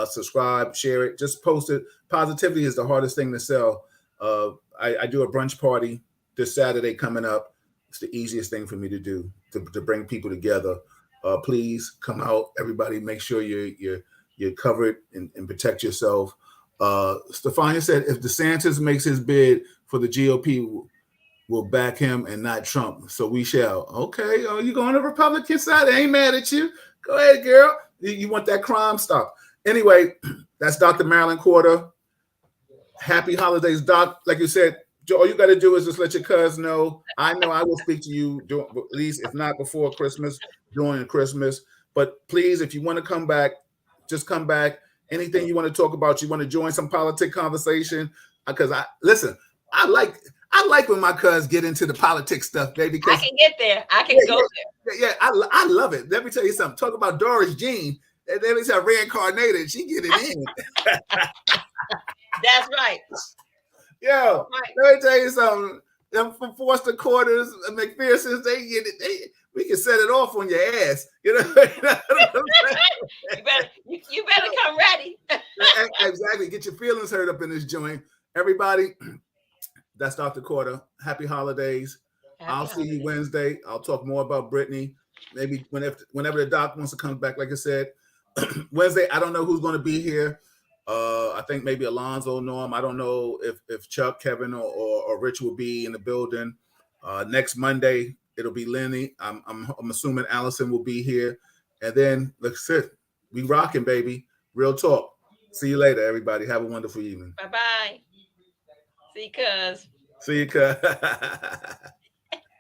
Subscribe, share it, just post it. Positivity is the hardest thing to sell. I do a brunch party this Saturday coming up. It's the easiest thing for me to do to bring people together. Please come out, everybody. Make sure you're covered and protect yourself. Stefania said, if DeSantis makes his bid for the GOP, we'll back him and not Trump. So we shall. Okay, you going to Republican side? I ain't mad at you. Go ahead, girl. You want that crime stop. Anyway, that's Dr. Marilyn Quarter. Happy holidays, Doc. Like you said, all you got to do is just let your cuz know. I know I will speak to you, at least if not before Christmas, during Christmas. But please, if you want to come back, just come back. Anything you want to talk about, you want to join some politic conversation, because I like when my cuz get into the politics stuff, baby. I can get there. I can go there. Yeah, I love it. Let me tell you something. Talk about Doris Jean. Let me say reincarnated. She get it in. That's right. Yo, let me tell you something. Them from Forster Quarters, McPherson's, they get it. We can set it off on your ass. You know you better come ready. Exactly. Get your feelings hurt up in this joint. Everybody, that's Dr. Quarter. Happy holidays. I'll see you Wednesday. I'll talk more about Brittany. Maybe whenever the doc wants to come back, like I said. Wednesday, I don't know who's going to be here. I think maybe Alonzo, Norm. I don't know if Chuck, Kevin, or Rich will be in the building. Next Monday, it'll be Lenny. I'm assuming Allison will be here. And then, let's sit. We rocking, baby. Real talk. See you later, everybody. Have a wonderful evening. Bye-bye. See you, cuz. See you, cuz.